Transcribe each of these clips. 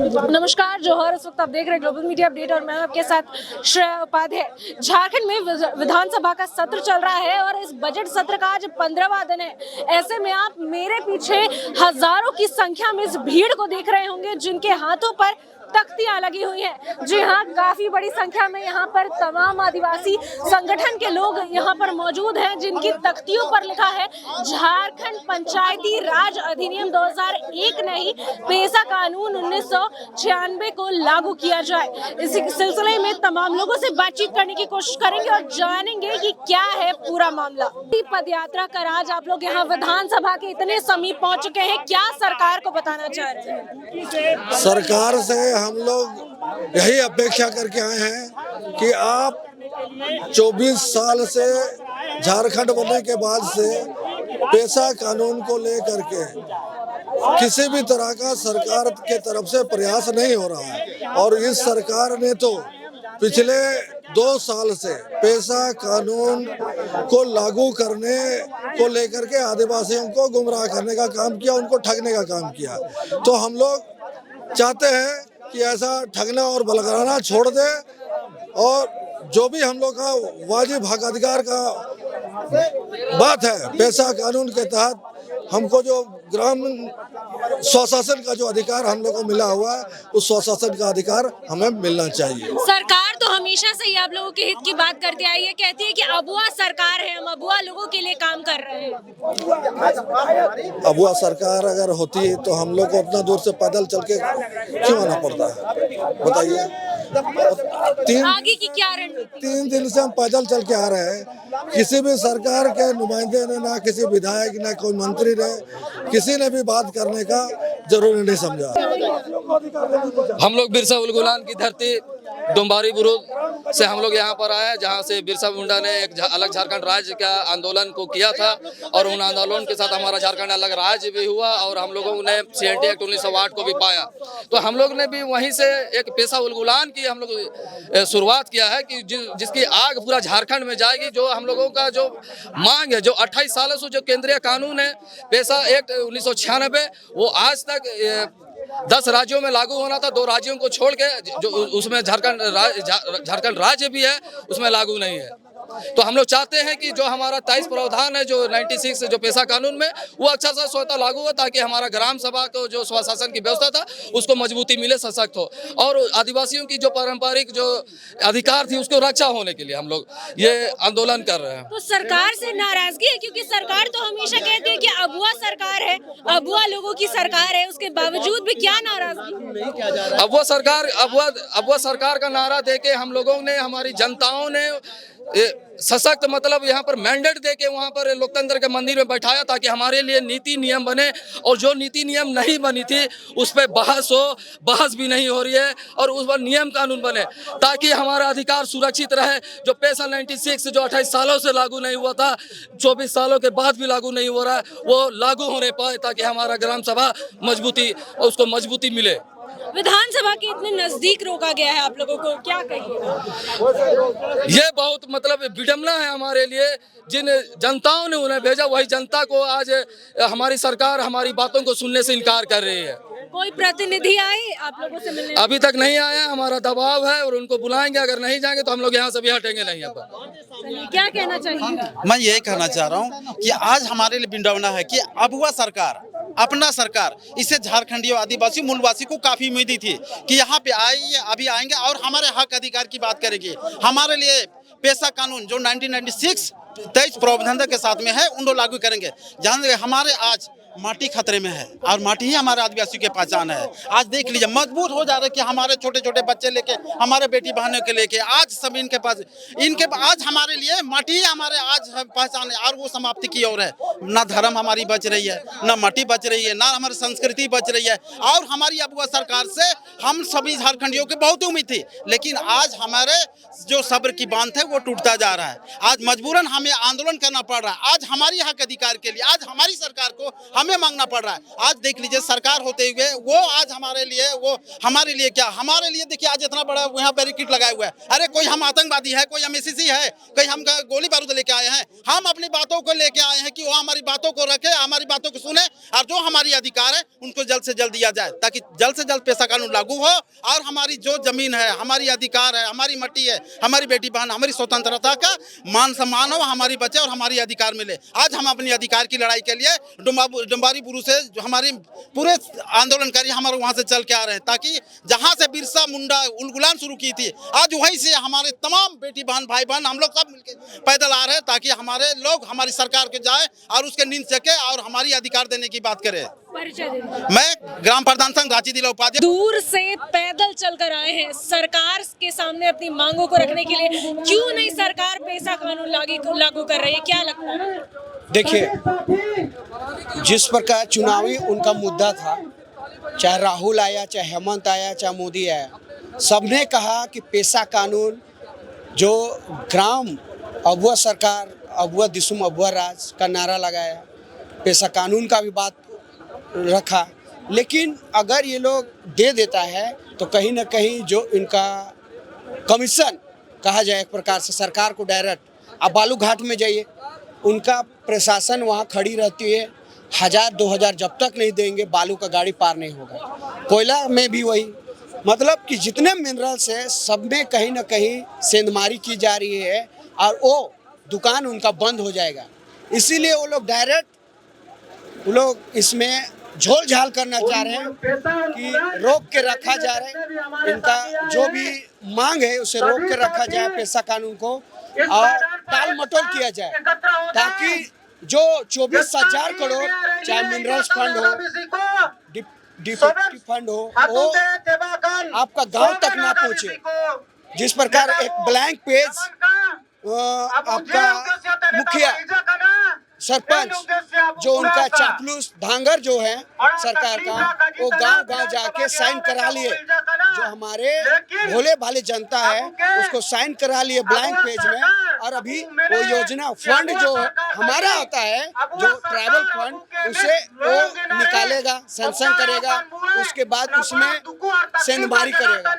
नमस्कार जोहर, इस वक्त आप देख रहे हैं ग्लोबल मीडिया अपडेट और मैं आपके साथ श्रेया उपाध्याय। झारखंड में विधानसभा का सत्र चल रहा है और इस बजट सत्र का आज 15वां दिन है। ऐसे में आप मेरे पीछे हजारों की संख्या में इस भीड़ को देख रहे होंगे जिनके हाथों पर तख्तियां लगी हुई हैं। जी हाँ, काफी बड़ी संख्या में यहाँ पर तमाम आदिवासी संगठन के लोग यहाँ पर मौजूद हैं जिनकी तख्तियों पर लिखा है झारखंड पंचायती राज अधिनियम 2001 नहीं, पेशा कानून 1996 को लागू किया जाए। इसी सिलसिले में तमाम लोगों से बातचीत करने की कोशिश करेंगे और जानेंगे कि क्या है पूरा मामला। पद यात्रा कर आज आप लोग यहाँ विधानसभा के इतने समीप पहुँच चुके हैं, क्या सरकार को बताना चाह रहे हैं? सरकार से हम लोग यही अपेक्षा करके आए हैं कि आप 24 साल से झारखंड बनने के बाद से पेशा कानून को लेकर के किसी भी तरह का सरकार के तरफ से प्रयास नहीं हो रहा है और इस सरकार ने तो पिछले 2 साल से पेशा कानून को लागू करने को लेकर के आदिवासियों को गुमराह करने का काम किया, उनको ठगने का काम किया। तो हम लोग चाहते हैं कि ऐसा ठगना और बलगराना छोड़ दे और जो भी हम लोग का वाजिब हक अधिकार का बात है, पेशा कानून के तहत हमको जो ग्राम स्वशासन का जो अधिकार हम लोग को मिला हुआ है, उस स्वशासन का अधिकार हमें मिलना चाहिए। सरकार तो हमेशा से ही आप लोगों के हित की बात करती आई है, कहती है कि अबुआ सरकार है, हम अबुआ लोगों के लिए काम कर रहे हैं। अबुआ सरकार अगर होती तो हम लोग को उतना दूर से पैदल चल के क्यों आना पड़ता है, बताइए। आगे की क्या रणनीति? 3 दिन से हम पैदल चल के आ रहे हैं। किसी भी सरकार के नुमाइंदे ने, ना किसी विधायक, ना कोई मंत्री ने, किसी ने भी बात करने का जरूरी नहीं समझा। हम लोग बिरसा उलगुलान की धरती डोंबारी बुरुज से हम लोग यहाँ पर आए, जहाँ से बिरसा मुंडा ने एक अलग झारखंड राज्य का आंदोलन को किया था और उन आंदोलन के साथ हमारा झारखंड अलग राज्य भी हुआ और हम लोगों ने CNT एक्ट 1908 को भी पाया। तो हम लोग ने भी वहीं से एक पेशा उलगुलान की हम लोग शुरुआत किया है कि जिसकी आग पूरा झारखंड में जाएगी। जो हम लोगों का जो मांग है, जो 28 सालों से जो केंद्रीय कानून है पेशा एक्ट 1996, वो आज तक 10 राज्यों में लागू होना था, 2 राज्यों को छोड़ के जो उसमें झारखंड राज्य भी है उसमें लागू नहीं है। तो हम लोग चाहते हैं कि जो हमारा 23 प्रावधान है जो 96 जो पेशा कानून में, वो अच्छा सा स्वतः लागू हो ताकि हमारा ग्राम सभा को जो स्वशासन की व्यवस्था था उसको मजबूती मिले, सशक्त हो और आदिवासियों की जो पारंपरिक जो अधिकार थी उसको रक्षा होने के लिए हम लोग ये आंदोलन कर रहे हैं। तो सरकार से नाराजगी है क्योंकि सरकार तो हमेशा कहती है कि अबुआ सरकार है, अबुआ लोगों की सरकार है, उसके बावजूद भी क्या नाराजगी? अबुआ सरकार का नारा देके हम लोगों ने, हमारी जनताओं ने सशक्त मतलब यहाँ पर मैंडेट देके वहाँ पर लोकतंत्र के मंदिर में बैठाया ताकि हमारे लिए नीति नियम बने और जो नीति नियम नहीं बनी थी उस पर बहस भी नहीं हो रही है और उस पर नियम कानून बने ताकि हमारा अधिकार सुरक्षित रहे। जो पेशा 96 जो 28 सालों से लागू नहीं हुआ था, 24 सालों के बाद भी लागू नहीं हो रहा है, वो लागू होने पाए ताकि हमारा ग्राम सभा उसको मजबूती मिले। विधानसभा के इतने नजदीक रोका गया है, आप लोगों को क्या कहिए? ये बहुत मतलब विडम्बना है हमारे लिए। जिन जनताओं ने उन्हें भेजा वही जनता को आज हमारी सरकार हमारी बातों को सुनने से इनकार कर रही है। कोई प्रतिनिधि आए आप लोगों से मिलने? अभी तक नहीं आया, हमारा दबाव है और उनको बुलाएंगे, अगर नहीं जाएंगे तो हम लोग यहाँ से भी हटेंगे नहीं। अब क्या कहना चाहिए? मैं यही कहना चाह रहा हूँ कि आज हमारे लिए विडंबना है कि अबुआ सरकार, अपना सरकार, इससे झारखंडी आदिवासी मूलवासी को काफी उम्मीद थी कि यहाँ पे आएंगे, अभी आएंगे और हमारे हक अधिकार की बात करेंगे। हमारे लिए पेशा कानून जो 1996 23 प्रावधान के साथ में है उनको लागू करेंगे। जहाँ हमारे आज माटी खतरे में है और माटी ही हमारे आदिवासी की पहचान है। आज देख लीजिए मजबूर हो जा रहे कि हमारे छोटे छोटे बच्चे लेके, हमारे बेटी बहनों के लेके आज सब इनके पास आज हमारे लिए माटी ही हमारे आज पहचान है और वो समाप्ति की ओर है। ना धर्म हमारी बच रही है, ना माटी बच रही है, ना हमारी संस्कृति बच रही है और हमारी अबुआ सरकार से हम सभी झारखंडियों की बहुत उम्मीद थी, लेकिन आज हमारे जो सब्र की बांध है वो टूटता जा रहा है। आज मजबूरन हमें आंदोलन करना पड़ रहा है। आज हमारी हक अधिकार के लिए आज हमारी सरकार को हमें हमें मांगना पड़ रहा है। आज देख लीजिए सरकार होते हुए वो आज हमारे लिए क्या, हमारे लिए देखिए आज इतना बड़ा यहाँ बैरिकेड लगाया हुआ है। अरे कोई हम आतंकवादी है, कोई हम एसीसी है, कोई हम गोली बारूद लेके आए हैं? हम अपनी बातों को लेके आए हैं कि वो हमारी बातों को रखे, हमारी बातों को सुने और जो हमारी अधिकार है उनको जल्द से जल्द दिया जाए, ताकि जल्द से जल्द पेशा कानून लागू हो और हमारी जो जमीन है, हमारी अधिकार है, हमारी मट्टी है, हमारी बेटी बहन, हमारी स्वतंत्रता का मान सम्मान हो, हमारी बचे और हमारी अधिकार मिले। आज हम अपनी अधिकार की लड़ाई के लिए डुम्बारी बुरू से जो हमारी पूरे आंदोलनकारी हमारे वहां से चल के आ रहे हैं, ताकि जहां से बिरसा मुंडा उलगुलान शुरू की थी, आज वहीं से हमारे तमाम बेटी बहन भाई बहन हम लोग सब मिलकर पैदल आ रहे हैं, ताकि हमारे लोग हमारी सरकार के जाए और उसके नींद सके और हमारी अधिकार देने की बात करें। मैं ग्राम प्रधान संघ रांची जिला उपाध्यक्ष दूर से पैदल चलकर आए हैं सरकार के सामने अपनी मांगों को रखने के लिए। क्यों नहीं सरकार पेशा कानून लागू कर रही है, क्या लगता है? देखिए, जिस प्रकार चुनावी उनका मुद्दा था, चाहे राहुल आया, चाहे हेमंत आया, चाहे मोदी आया, सबने कहा कि पेशा कानून जो ग्राम अबुआ सरकार, अबुआ दिसुम अबुआ राज का नारा लगाया, पेशा कानून का भी बात रखा। लेकिन अगर ये लोग दे देता है तो कहीं ना कहीं जो इनका कमीशन कहा जाए एक प्रकार से सरकार को डायरेक्ट, आप बालू घाट में जाइए, उनका प्रशासन वहाँ खड़ी रहती है, 1000-2000 जब तक नहीं देंगे बालू का गाड़ी पार नहीं होगा। कोयला में भी वही, मतलब कि जितने मिनरल्स हैं सब में कहीं ना कहीं सेंधमारी की जा रही है और वो दुकान उनका बंद हो जाएगा। इसीलिए वो लोग डायरेक्ट इसमें झोल झाल करना चाह रहे हैं कि रोक के रखा जा रहा है, इनका जो भी मांग है उसे रोक के रखा जाए पेशा कानून को और टाल मटोल किया जाए, ताकि जो 24,000 करोड़ चाहे मिनरल्स फंड हो, डिफेक्टिव फंड हो, वो आपका गांव तक ना पहुंचे। जिस प्रकार एक ब्लैंक पेज आपका मुखिया, सरपंच जो उनका चापलूस धांगर जो है सरकार का, वो गांव जाके साइन करा लिए, जो हमारे भोले भाले जनता है उसको साइन करा लिए ब्लैंक पेज में। और अभी वो योजना फंड जो हमारा आता है, जो ट्राइबल फंड, उसे वो निकालेगा, सैंक्शन करेगा, उसके बाद उसमें सेंधमारी करेगा।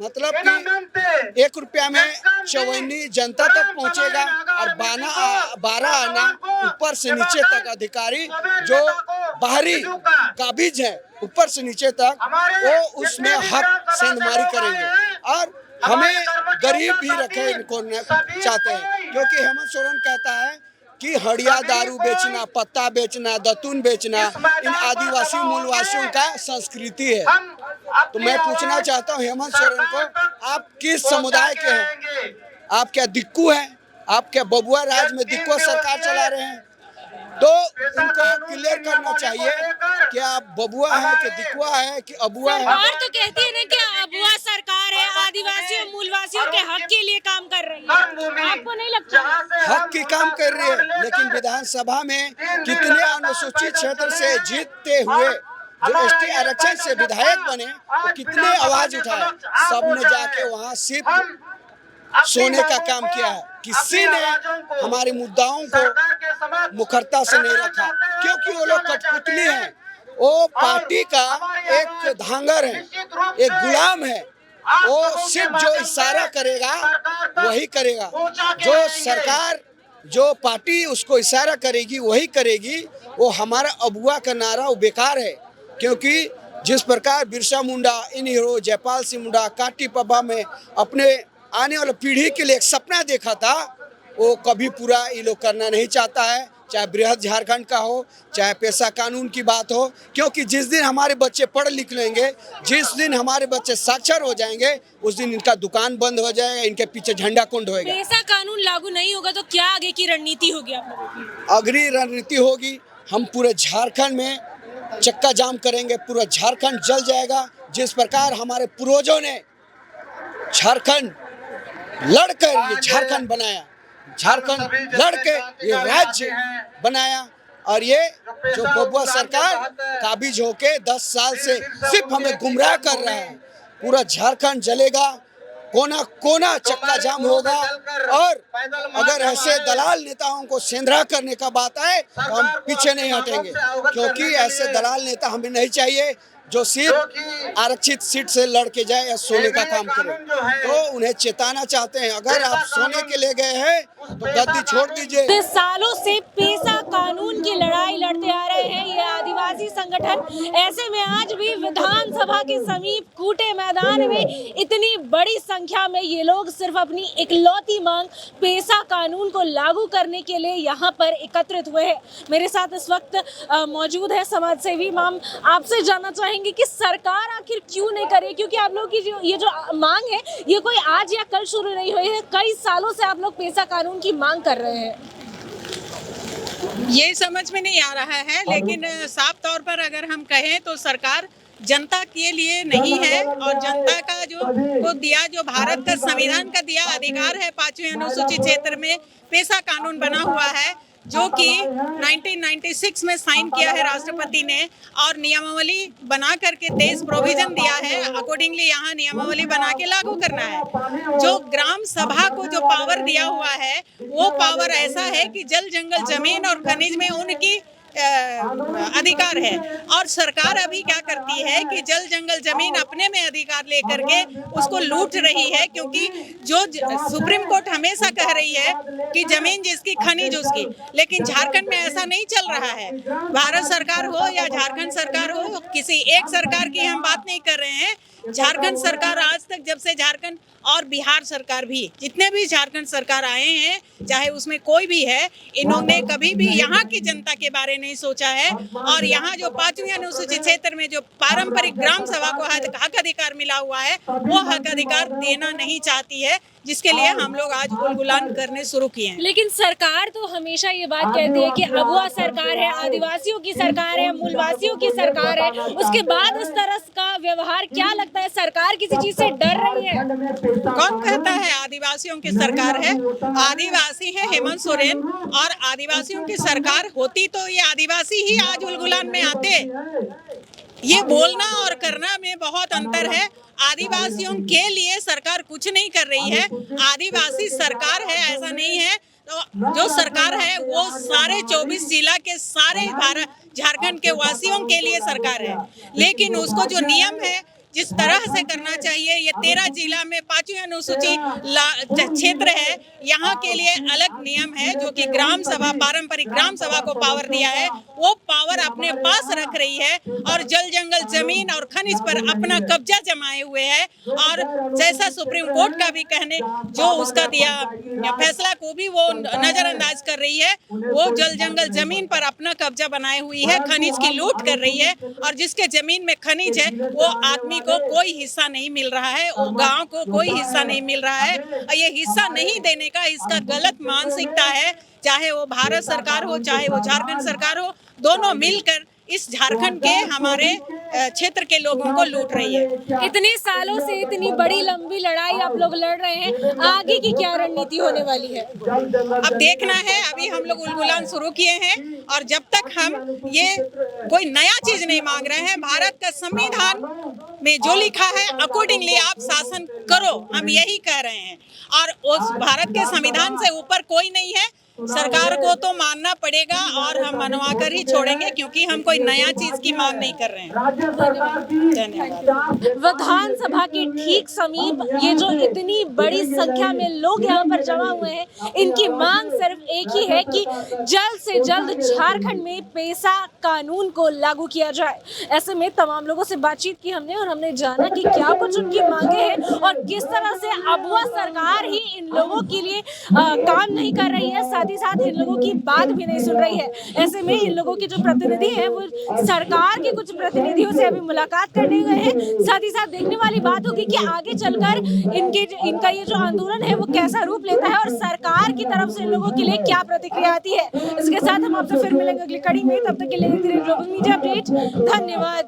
मतलब कि 1 रुपया में चवन्नी जनता तक पहुंचेगा और 12 आना ऊपर से नीचे तक अधिकारी जो बाहरी काबिज है ऊपर से नीचे तक, वो उसमें हक सेंधमारी करेंगे। और हमें गरीब भी रखे इनको चाहते हैं, क्योंकि हेमंत सोरेन कहता है कि हड़िया दारू बेचना, पत्ता बेचना, दतून बेचना इन आदिवासी मूलवासियों का संस्कृति है। तो मैं पूछना चाहता हूँ हेमंत सोरेन को, आप किस समुदाय के हैं? आप क्या दिक्कू हैं? आप क्या बबुआ राज में दिक्कू सरकार चला रहे हैं? तो उनको क्लियर करना चाहिए कि आप बबुआ है कि दिक्कुआ है कि अबुआ है। सरकार तो कहती है ना कि अबुआ सरकार है, आदिवासियों मूलवासियों के हक के लिए काम कर रही है, आपको नहीं लगता? हक की काम कर रही है, लेकिन विधानसभा में कितने अनुसूचित क्षेत्र से जीतते हुए जो एसटी आरक्षण से विधायक बने, तो कितने आवाज उठाए, सबने जाके वहाँ सिर्फ सोने का काम किया है। किसी ने हमारे मुद्दाओं को मुखरता से नहीं रखा, क्योंकि वो लोग कठपुतली हैं, वो पार्टी का एक धांगर है, एक गुलाम है। वो सिर्फ जो इशारा करेगा वही करेगा, जो सरकार जो पार्टी उसको इशारा करेगी वही करेगी। वो हमारा अबुआ का नारा वो बेकार है, क्योंकि जिस प्रकार बिरसा मुंडा, इन हीरो जयपाल सिंह मुंडा काटी पब्बा में अपने आने वाली पीढ़ी के लिए एक सपना देखा था, वो कभी पूरा ये लोग करना नहीं चाहता है। चाहे बृहद झारखंड का हो, चाहे पेशा कानून की बात हो, क्योंकि जिस दिन हमारे बच्चे पढ़ लिख लेंगे, जिस दिन हमारे बच्चे साक्षर हो जाएंगे, उस दिन इनका दुकान बंद हो जाएगा, इनके पीछे झंडा कुंड होएगा। पेशा कानून लागू नहीं होगा तो क्या आगे की रणनीति होगी आप लोगों की? अगली रणनीति होगी, हम पूरे झारखंड में चक्का जाम करेंगे, पूरा झारखंड जल जाएगा। जिस प्रकार हमारे पूर्वजों ने झारखंड लड़कर ये झारखंड बनाया, झारखंड लड़के ये राज्य बनाया, और ये जो बबुआ सरकार काबिज होके 10 साल से सिर्फ हमें गुमराह कर रहा है। पूरा झारखंड जलेगा, कोना कोना चक्का जाम होगा और अगर ऐसे दलाल नेताओं को सेंधरा करने का बात आए तो हम पीछे नहीं हटेंगे, क्योंकि ऐसे दलाल नेता हमें नहीं चाहिए जो सिर्फ आरक्षित सीट से लड़के जाए या सोने का काम करे। तो उन्हें चेताना चाहते हैं, अगर आप सोने के लिए गए हैं तो गद्दी छोड़ दीजिए। तो सालों से पेशा कानून की लड़ाई लड़ते आ रहे हैं ये आदिवासी संगठन। ऐसे में आज भी विधानसभा के समीप कूटे मैदान में इतनी बड़ी संख्या में ये लोग सिर्फ अपनी इकलौती मांग पेशा कानून को लागू करने के लिए यहाँ पर एकत्रित हुए हैं। मेरे साथ इस वक्त मौजूद है समाज सेवी। मैम, आपसे जानना चाहेंगे कि सरकार आखिर क्यों नहीं करे, क्योंकि आप लोग की ये जो मांग है ये कोई आज या कल शुरू नहीं हुई है, कई सालों से आप लोग पेशा कानून की मांग कर रहे हैं। ये समझ में नहीं आ रहा है, लेकिन साफ तौर पर अगर हम कहें तो सरकार जनता के लिए नहीं है, और जनता का जो भारत का संविधान का दिया अधिकार है 5वीं अनुसूचित क्षेत्र में पेशा कानून बना हुआ है, जो कि 1996 में साइन किया है राष्ट्रपति ने, और नियमावली बना करके 23 प्रोविजन दिया है। अकॉर्डिंगली यहाँ नियमावली बना के लागू करना है। जो ग्राम सभा को जो पावर दिया हुआ है वो पावर ऐसा है कि जल जंगल जमीन और खनिज में उनकी अधिकार है, और सरकार अभी क्या करती है कि जल जंगल जमीन अपने में अधिकार लेकर के उसको लूट रही है, क्योंकि जो सुप्रीम कोर्ट हमेशा कह रही है कि जमीन जिसकी खनिज उसकी, लेकिन झारखंड में ऐसा नहीं चल रहा है। भारत सरकार हो या झारखंड सरकार हो, किसी एक सरकार की हम बात नहीं कर रहे हैं। झारखंड सरकार आज तक, जब से झारखंड और बिहार सरकार भी, जितने भी झारखंड सरकार आए हैं, चाहे उसमें कोई भी है, इन्होंने कभी भी यहाँ की जनता के बारे नहीं सोचा है। और यहाँ जो 5वीं अनुसूचित क्षेत्र में जो पारंपरिक ग्राम सभा को हक अधिकार मिला हुआ है वो हक अधिकार देना नहीं चाहती है, जिसके लिए हम लोग आज गुलगुलान करने शुरू किए हैं। लेकिन सरकार तो हमेशा ये बात कहती है कि अगुआ सरकार है, आदिवासियों की सरकार है, मूलवासियों की सरकार है, उसके बाद इस तरह का व्यवहार, क्या लगता है सरकार किसी चीज से डर रही है? कौन कहता है आदिवासियों की सरकार है? आदिवासी है हेमंत सोरेन, और आदिवासियों की सरकार होती तो ये आदिवासी ही आज गुलगुलान में आते। ये बोलना और करना में बहुत अंतर है। आदिवासियों के लिए सरकार कुछ नहीं कर रही है, आदिवासी सरकार है ऐसा नहीं है। तो जो सरकार है वो सारे 24 जिला के सारे झारखंड के वासियों के लिए सरकार है, लेकिन उसको जो नियम है जिस तरह से करना चाहिए, ये 13 जिला में 5वीं अनुसूचित क्षेत्र है, यहाँ के लिए अलग नियम है, जो कि ग्राम सभा, पारंपरिक ग्राम सभा को पावर दिया है, वो पावर अपने पास रख रही है और जल जंगल जमीन और खनिज पर अपना कब्जा जमाए हुए है। और जैसा सुप्रीम कोर्ट का भी कहने जो उसका दिया फैसला को भी वो नजरअंदाज कर रही है। वो जल जंगल जमीन पर अपना कब्जा बनाए हुई है, खनिज की लूट कर रही है, और जिसके जमीन में खनिज है वो आदमी को कोई हिस्सा नहीं मिल रहा है, वो गांव को कोई हिस्सा नहीं मिल रहा है। और ये हिस्सा नहीं देने का इसका गलत मानसिकता है, चाहे वो भारत सरकार हो चाहे वो झारखंड सरकार हो, दोनों मिलकर इस झारखंड के हमारे क्षेत्र के लोगों को लूट रही है। इतने सालों से इतनी बड़ी लंबी लड़ाई आप लोग लड़ रहे हैं, आगे की क्या रणनीति होने वाली है? अब देखना है। अभी हम लोग गुलगुलान शुरू किए हैं, और जब तक हम ये कोई नया चीज नहीं मांग रहे हैं, भारत का संविधान में जो लिखा है अकॉर्डिंगली आप शासन करो, हम यही कह रहे हैं। और उस भारत के संविधान से ऊपर कोई नहीं है, सरकार को तो मानना पड़ेगा, और हम मनवा कर ही छोड़ेंगे, क्योंकि हम कोई नया चीज की मांग नहीं कर रहे हैं। धन्यवाद। विधानसभा के ठीक समीप ये जो इतनी बड़ी संख्या में लोग यहाँ पर जमा हुए हैं, इनकी मांग सिर्फ एक ही है कि जल्द से जल्द झारखंड में पेशा कानून को लागू किया जाए। ऐसे में तमाम लोगों से बातचीत की हमने, और हमने जाना कि क्या कुछ उनकी मांगे हैं और किस तरह से अगुआ सरकार ही इन लोगों के लिए काम नहीं कर रही है, साथ ही साथ इन लोगों की बात भी नहीं सुन रही है। ऐसे में इन लोगों के जो प्रतिनिधि हैं वो सरकार के कुछ प्रतिनिधियों से अभी मुलाकात करने गए हैं। साथ ही साथ देखने वाली बात होगी कि आगे चलकर इनका ये जो आंदोलन है वो कैसा रूप लेता है, और सरकार की तरफ से इन लोगों के लिए क्या प्रतिक्रिया आती है। इसके साथ हम आपसे फिर मिलेंगे अगली कड़ी में। तब तक के लिए ग्लोबल मीडिया अपडेट। धन्यवाद।